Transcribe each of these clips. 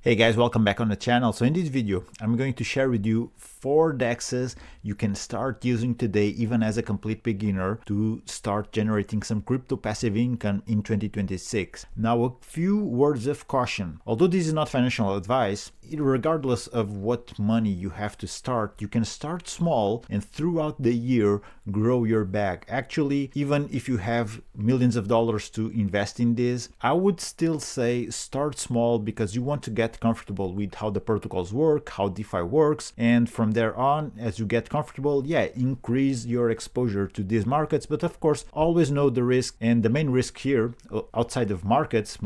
Hey guys, welcome back on the channel. So in this video, I'm going to share with you 4 DEXs you can start using today, even as a complete beginner, to start generating some crypto passive income in 2026. Now, a few words of caution. Although this is not financial advice, regardless of what money you have to start, you can start small and throughout the year grow your bag. Actually, even if you have millions of dollars to invest in this, I would still say start small because you want to get comfortable with how the protocols work, how DeFi works, and from there on, as you get comfortable, increase your exposure to these markets. But of course, always know the risk, and the main risk here, outside of markets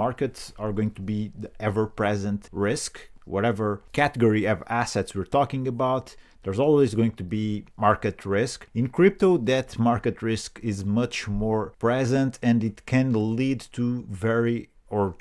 are going to be the ever-present risk. Whatever category of assets we're talking about, there's always going to be market risk. In crypto, that market risk is much more present, and it can lead to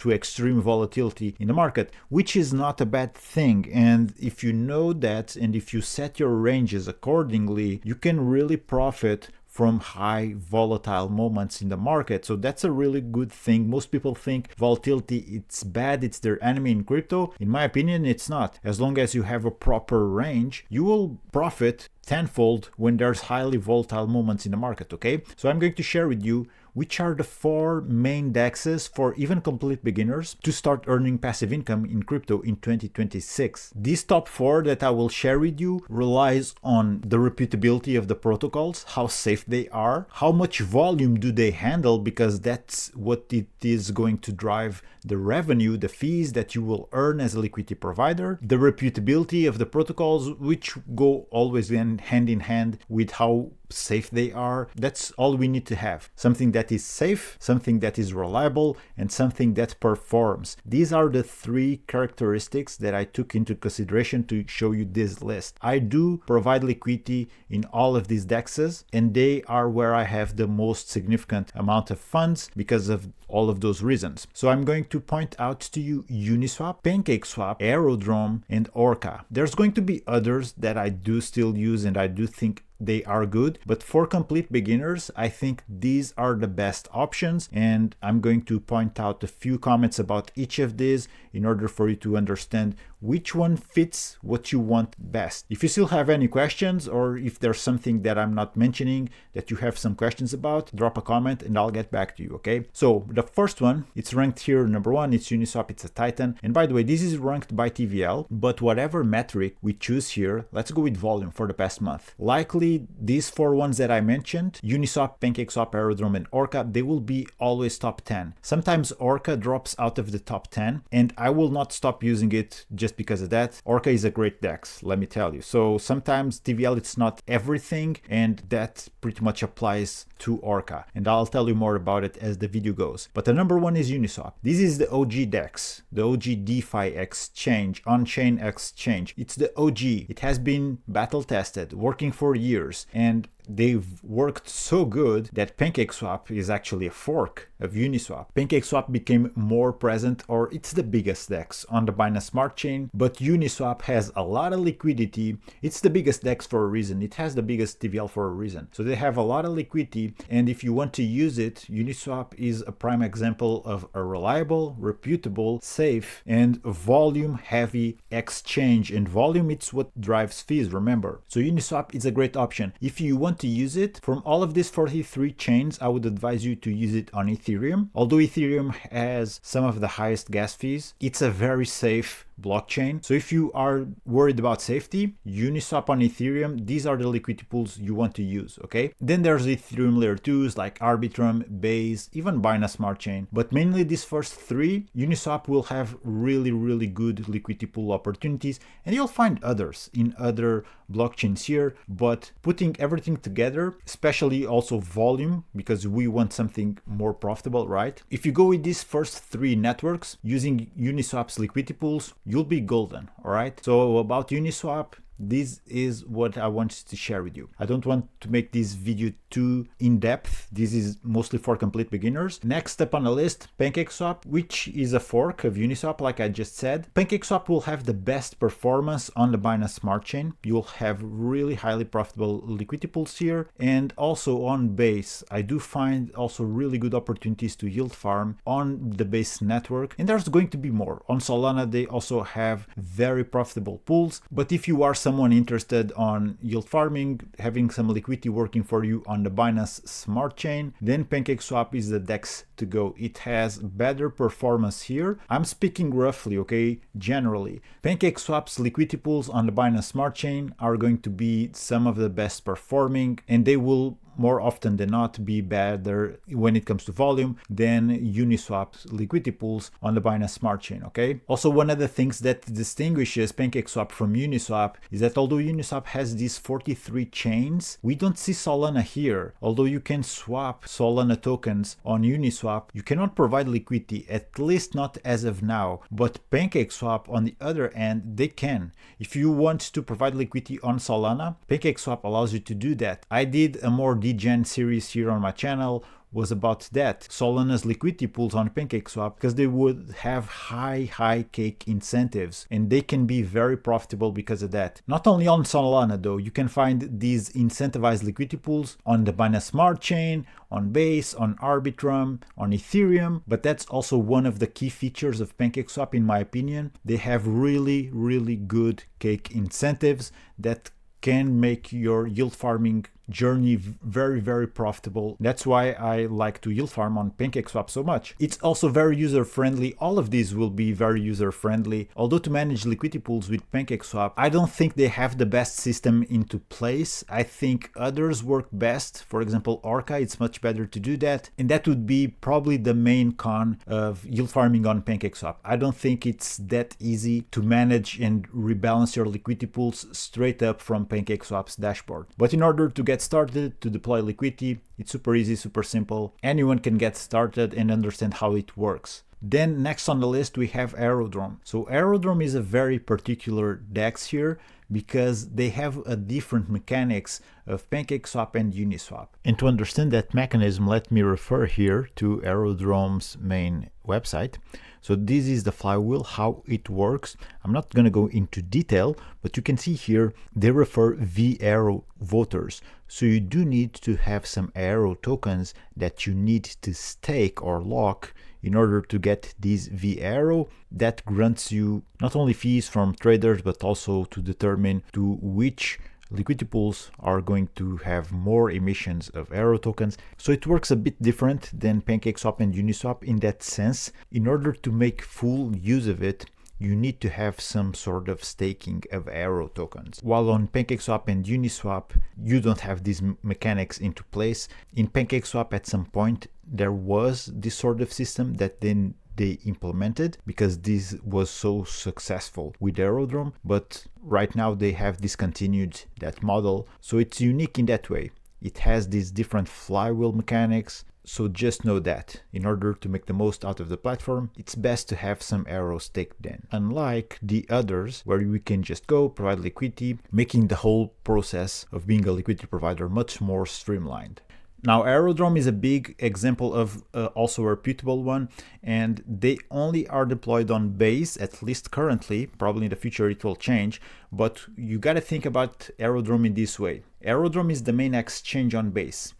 extreme volatility in the market, which is not a bad thing. And if you know that, and if you set your ranges accordingly, you can really profit from high volatile moments in the market. So that's a really good thing. Most people think volatility, it's bad, it's their enemy in crypto. In my opinion, it's not. As long as you have a proper range, you will profit tenfold when there's highly volatile moments in the market, okay? So I'm going to share with you which are the 4 main DEXs for even complete beginners to start earning passive income in crypto in 2026. These top 4 that I will share with you relies on the reputability of the protocols, how safe they are, how much volume do they handle, because that's what it is going to drive the revenue, the fees that you will earn as a liquidity provider, the reputability of the protocols, which go always hand in hand with how safe they are. That's all we need to have. Something that is safe, something that is reliable, and something that performs. These are the 3 characteristics that I took into consideration to show you this list. I do provide liquidity in all of these DEXs, and they are where I have the most significant amount of funds because of all of those reasons. So I'm going to point out to you Uniswap, Pancakeswap, Aerodrome, and Orca. There's going to be others that I do still use and I do think they are good, but for complete beginners, I think these are the best options, and I'm going to point out a few comments about each of these in order for you to understand which one fits what you want best. If you still have any questions, or if there's something that I'm not mentioning that you have some questions about, drop a comment and I'll get back to you, okay? So the first one, it's ranked here number 1, it's Uniswap, it's a Titan. And by the way, this is ranked by TVL, but whatever metric we choose here, let's go with volume for the past month. Likely these 4 ones that I mentioned, Uniswap, Pancakeswap, Aerodrome, and Orca, they will be always top 10. Sometimes Orca drops out of the top 10, and I will not stop using it just because of that. Orca is a great DEX, let me tell you. So sometimes TVL, it's not everything, and that pretty much applies to Orca. And I'll tell you more about it as the video goes. But the number 1 is Uniswap. This is the OG DEX, the OG DeFi exchange, on-chain exchange. It's the OG. It has been battle tested, working for years, and they've worked so good that Pancakeswap is actually a fork of Uniswap. Pancakeswap became more present, or it's the biggest DEX on the Binance Smart Chain, but Uniswap has a lot of liquidity. It's the biggest DEX for a reason. It has the biggest TVL for a reason. So they have a lot of liquidity, and if you want to use it, Uniswap is a prime example of a reliable, reputable, safe, and volume-heavy exchange. And volume, it's what drives fees, remember. So Uniswap is a great option. If you want to use it, from all of these 43 chains, I would advise you to use it on Ethereum. Although Ethereum has some of the highest gas fees, it's a very safe blockchain. So if you are worried about safety, Uniswap on Ethereum, these are the liquidity pools you want to use, okay? Then there's Ethereum layer 2s like Arbitrum, Base, even Binance Smart Chain. But mainly these first 3, Uniswap will have really good liquidity pool opportunities, and you'll find others in other blockchains here. But putting everything together, especially also volume, because we want something more profitable, right? If you go with these first 3 networks using Uniswap's liquidity pools, you'll be golden, all right? So about Uniswap, this is what I wanted to share with you. I don't want to make this video too in-depth. This is mostly for complete beginners. Next up on the list, Pancakeswap, which is a fork of Uniswap, like I just said. Pancakeswap will have the best performance on the Binance Smart Chain. You'll have really highly profitable liquidity pools here, and also on Base. I do find also really good opportunities to yield farm on the Base network, and there's going to be more. On Solana, they also have very profitable pools, but if you are someone interested on yield farming, having some liquidity working for you on the Binance Smart Chain, then Pancakeswap is the DEX to go. It has better performance here. I'm speaking roughly, okay, generally. Pancakeswap's liquidity pools on the Binance Smart Chain are going to be some of the best performing, and they will more often than not be better when it comes to volume than Uniswap's liquidity pools on the Binance Smart Chain, okay? Also, one of the things that distinguishes Pancakeswap from Uniswap is that although Uniswap has these 43 chains, we don't see Solana here. Although you can swap Solana tokens on Uniswap, you cannot provide liquidity, at least not as of now. But Pancakeswap, on the other hand, they can. If you want to provide liquidity on Solana, Pancakeswap allows you to do that. I did a more degen series here on my channel was about that. Solana's liquidity pools on Pancakeswap, because they would have high cake incentives, and they can be very profitable because of that. Not only on Solana though, you can find these incentivized liquidity pools on the Binance Smart Chain, on Base, on Arbitrum, on Ethereum, but that's also one of the key features of Pancakeswap in my opinion. They have really good cake incentives that can make your yield farming journey very profitable. That's why I like to yield farm on Pancakeswap so much. It's also very user friendly. All of these will be very user friendly. Although to manage liquidity pools with Pancakeswap, I don't think they have the best system into place. I think others work best. For example, Orca, it's much better to do that. And that would be probably the main con of yield farming on Pancakeswap. I don't think it's that easy to manage and rebalance your liquidity pools straight up from Pancakeswap's dashboard. But in order to get started, to deploy liquidity, it's super easy, super simple. Anyone can get started and understand how it works. Then next on the list we have Aerodrome. So Aerodrome is a very particular DEX here because they have a different mechanics of Pancakeswap and Uniswap. And to understand that mechanism, let me refer here to Aerodrome's main website. So this is the Flywheel, how it works. I'm not going to go into detail, but you can see here they refer AERO voters. So you do need to have some AERO tokens that you need to stake or lock in order to get these AERO. That grants you not only fees from traders, but also to determine to which liquidity pools are going to have more emissions of AERO tokens. So it works a bit different than Pancakeswap and Uniswap in that sense. In order to make full use of it, you need to have some sort of staking of AERO tokens. While on Pancakeswap and Uniswap, you don't have these mechanics into place. In Pancakeswap, at some point, there was this sort of system that then they implemented because this was so successful with Aerodrome, but right now they have discontinued that model. So it's unique in that way. It has these different flywheel mechanics. So just know that in order to make the most out of the platform, it's best to have some AERO staked in. Unlike the others where we can just go provide liquidity, making the whole process of being a liquidity provider much more streamlined. Now, Aerodrome is a big example of also a reputable one, and they only are deployed on Base, at least currently. Probably in the future it will change, but you got to think about Aerodrome in this way. Aerodrome is the main exchange on Base.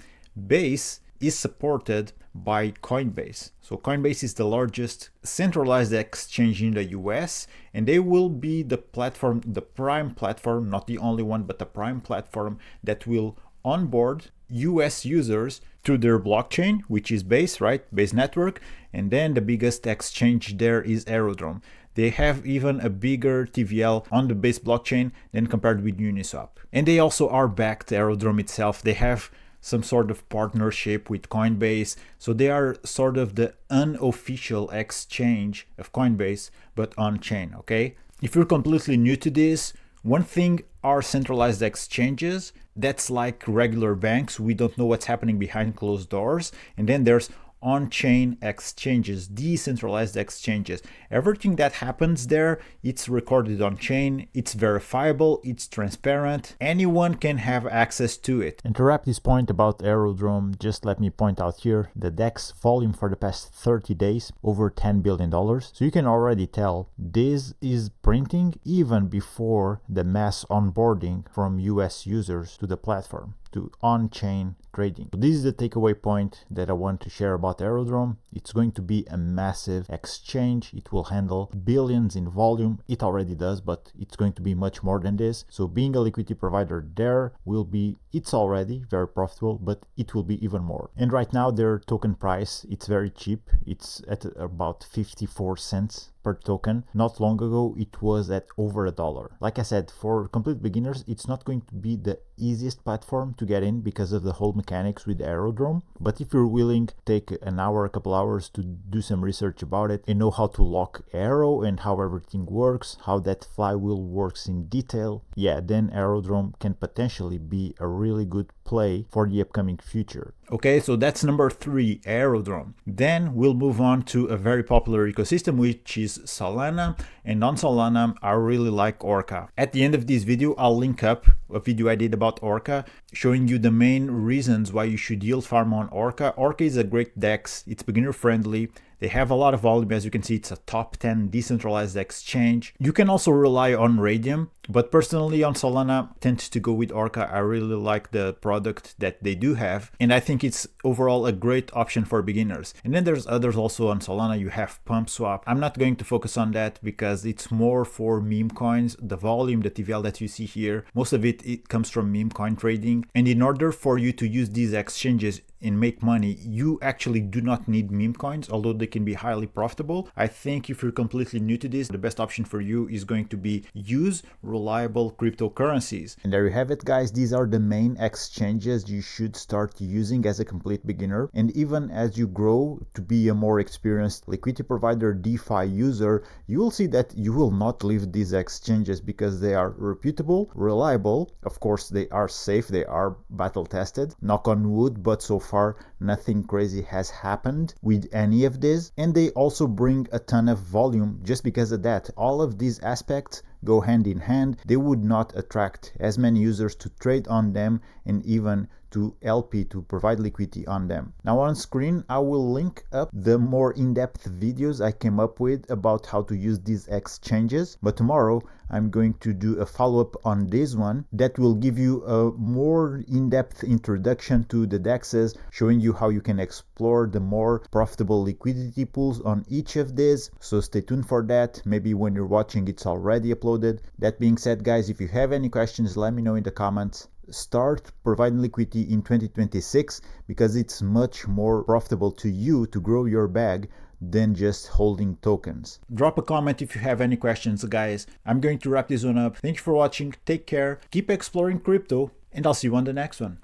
Base is supported by Coinbase. So Coinbase is the largest centralized exchange in the US, and they will be the platform, the prime platform, not the only one, but the prime platform that will onboard US users through their blockchain, which is Base, right? Base network. And then the biggest exchange there is Aerodrome. They have even a bigger TVL on the Base blockchain than compared with Uniswap. And they also are backed, Aerodrome itself. They have some sort of partnership with Coinbase. So they are sort of the unofficial exchange of Coinbase, but on chain, okay? If you're completely new to this, one thing are centralized exchanges. That's like regular banks. We don't know what's happening behind closed doors. And then there's on-chain exchanges, decentralized exchanges. Everything that happens there, it's recorded on chain, it's verifiable, it's transparent, anyone can have access to it. And to wrap this point about Aerodrome, just let me point out here the DEX volume for the past 30 days, over $10 billion. So you can already tell this is printing even before the mass onboarding from US users to the platform, to on-chain trading. So this is the takeaway point that I want to share about Aerodrome. It's going to be a massive exchange. It will handle billions in volume. It already does, but it's going to be much more than this. So being a liquidity provider there will be, it's already very profitable, but it will be even more. And right now their token price, it's very cheap. It's at about 54 cents per token. Not long ago it was at over $1. Like I said, for complete beginners, it's not going to be the easiest platform to get in because of the whole mechanics with Aerodrome. But if you're willing, take an hour, a couple hours to do some research about it and know how to lock AERO and how everything works, how that flywheel works in detail, yeah, then Aerodrome can potentially be a really good play for the upcoming future. Okay, so that's number 3, Aerodrome. Then we'll move on to a very popular ecosystem, which is Solana. And on Solana, I really like Orca. At the end of this video, I'll link up a video I did about Orca, showing you the main reasons why you should yield farm on Orca. Orca is a great DEX, it's beginner friendly. They have a lot of volume. As you can see, it's a top 10 decentralized exchange. You can also rely on Radium, but personally on Solana, tends to go with Orca. I really like the product that they do have, and I think it's overall a great option for beginners. And then there's others also on Solana. You have Pancakeswap. I'm not going to focus on that because it's more for meme coins. The volume, the TVL that you see here, most of it comes from meme coin trading. And in order for you to use these exchanges and make money, you actually do not need meme coins, although they can be highly profitable. I think if you're completely new to this, the best option for you is going to be use reliable cryptocurrencies. And there you have it, guys. These are the main exchanges you should start using as a complete beginner. And even as you grow to be a more experienced liquidity provider, DeFi user, you will see that you will not leave these exchanges because they are reputable, reliable. Of course, they are safe, they are battle tested, knock on wood, but so far nothing crazy has happened with any of this. And they also bring a ton of volume just because of that. All of these aspects go hand in hand. They would not attract as many users to trade on them and even to LP to provide liquidity on them. Now on screen, I will link up the more in-depth videos I came up with about how to use these exchanges. But tomorrow I'm going to do a follow-up on this one that will give you a more in-depth introduction to the DEXs, showing you how you can explore the more profitable liquidity pools on each of these. So stay tuned for that. Maybe when you're watching, it's already uploaded. That being said, guys, if you have any questions, let me know in the comments. Start providing liquidity in 2026 because it's much more profitable to you to grow your bag than just holding tokens. Drop a comment if you have any questions, guys. I'm going to wrap this one up. Thank you for watching. Take care. Keep exploring crypto, and I'll see you on the next one.